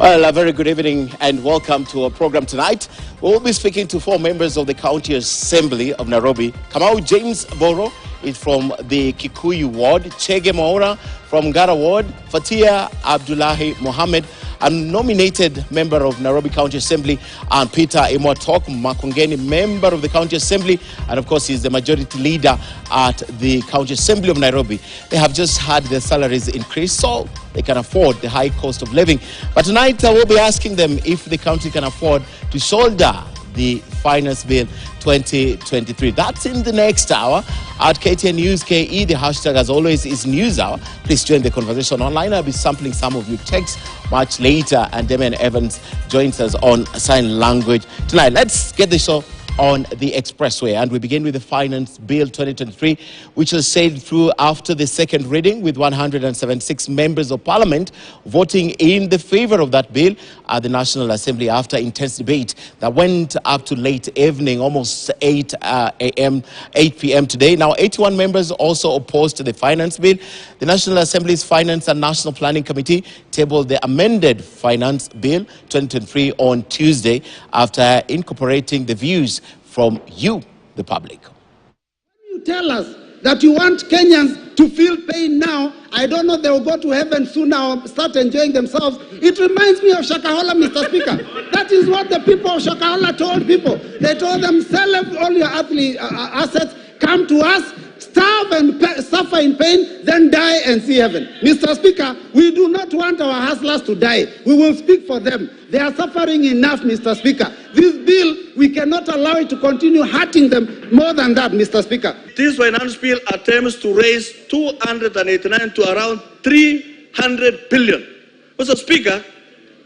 Well, a very good evening and welcome to our program tonight. We'll be speaking to 4 members of the County Assembly of Nairobi. Kamau James Boro is from the Kikuyu Ward, Chege Maura from Ngara Ward, Fatia Abdullahi Mohammed, a nominated member of Nairobi County Assembly, and Peter Imwatok Makungeni, member of the County Assembly, and of course he's the majority leader at the County Assembly of Nairobi. They have just had their salaries increased, so they can afford the high cost of living. But tonight I will be asking them if the county can afford to shoulder the Finance Bill 2023. That's in the next hour at KTN News KE. The hashtag, as always, is News Hour. Please join the conversation online. I'll be sampling some of your texts much later, and Damian Evans joins us on sign language tonight. Let's get the show on the expressway, and we begin with the Finance Bill 2023, which was sailed through after the second reading with 176 members of Parliament voting in the favor of that bill at the National Assembly after intense debate that went up to late evening, almost 8 p.m. today. Now, 81 members also opposed to the Finance Bill. The National Assembly's Finance and National Planning Committee tabled the amended Finance Bill 2023 on Tuesday after incorporating the views from you, the public. You tell us that you want Kenyans to feel pain now. I don't know, they will go to heaven soon or start enjoying themselves. It reminds me of Shakahola, Mr. Speaker. That is what the people of Shakahola told people. They told them, sell all your assets, come to us, starve and suffer in pain, then die and see heaven. Mr. Speaker, we do not want our hustlers to die. We will speak for them. They are suffering enough, Mr. Speaker. This bill, we cannot allow it to continue hurting them more than that, Mr. Speaker. This finance bill attempts to raise 289 to around 300 billion. Mr. Speaker,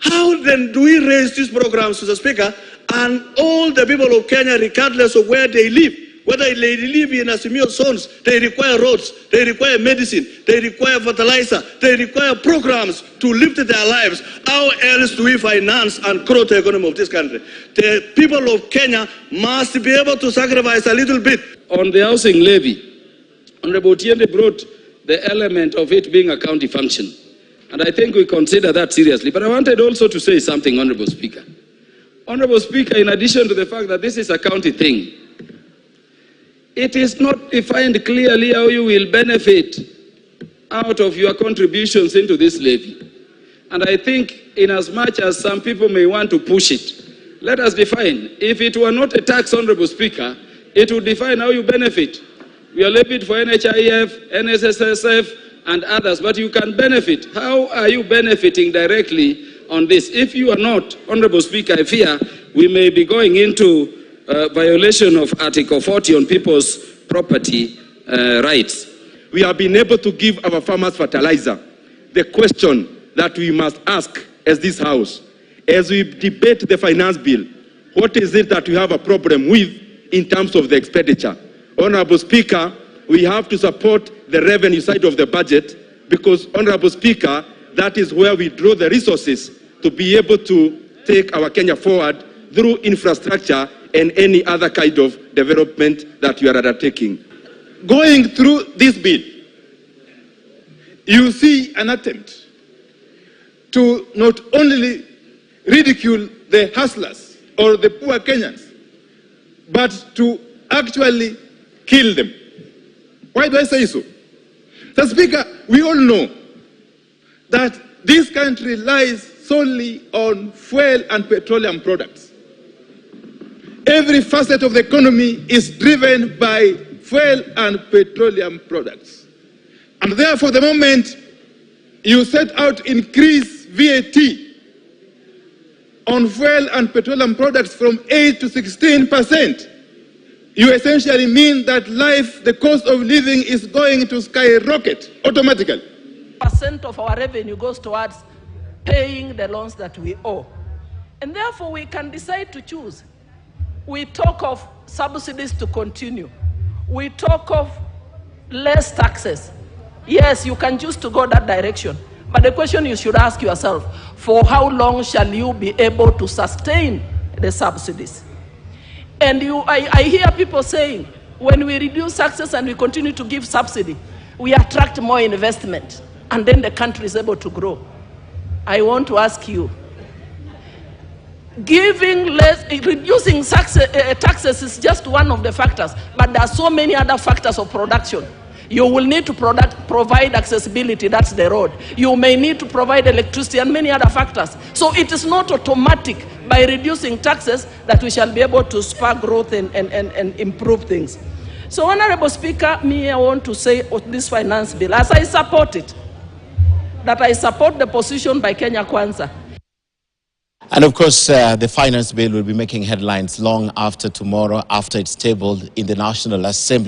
how then do we raise these programs, Mr. Speaker, and all the people of Kenya, regardless of where they live, whether they live in Asimio zones, they require roads, they require medicine, they require fertilizer, they require programs to lift their lives. How else do we finance and grow the economy of this country? The people of Kenya must be able to sacrifice a little bit. On the housing levy, Honorable Tiende brought the element of it being a county function. And I think we consider that seriously. But I wanted also to say something, Honorable Speaker. Honorable Speaker, in addition to the fact that this is a county thing, it is not defined clearly how you will benefit out of your contributions into this levy. And I think in as much as some people may want to push it, let us define. If it were not a tax, Honorable Speaker, it would define how you benefit. We are levied for NHIF, NSSF, and others, but you can benefit. How are you benefiting directly on this? If you are not, Honorable Speaker, I fear we may be going into violation of Article 40 on people's property rights. We have been able to give our farmers fertilizer. The question that we must ask as this House, as we debate the finance bill, what is it that we have a problem with in terms of the expenditure? Honorable Speaker, we have to support the revenue side of the budget because, Honorable Speaker, that is where we draw the resources to be able to take our Kenya forward through infrastructure and any other kind of development that you are undertaking. Going through this bill, you see an attempt to not only ridicule the hustlers or the poor Kenyans, but to actually kill them. Why do I say so? The Speaker, we all know that this country relies solely on fuel and petroleum products. Every facet of the economy is driven by fuel and petroleum products. And therefore, the moment you set out increase VAT on fuel and petroleum products from 8 to 16%, you essentially mean that the cost of living is going to skyrocket automatically. Percent of our revenue goes towards paying the loans that we owe. And therefore, we can decide to choose. We talk of subsidies to continue. We talk of less taxes. Yes, you can choose to go that direction. But the question you should ask yourself, for how long shall you be able to sustain the subsidies? And I hear people saying, when we reduce taxes and we continue to give subsidy, we attract more investment, and then the country is able to grow. I want to ask you, reducing taxes is just one of the factors, but there are so many other factors of production. You will need to provide accessibility, that's the road. You may need to provide electricity and many other factors. So it is not automatic by reducing taxes that we shall be able to spur growth and improve things. So, Honorable Speaker, I want to say on this finance bill, as I support it, that I support the position by Kenya Kwanza. And of course, the finance bill will be making headlines long after tomorrow, after it's tabled in the National Assembly.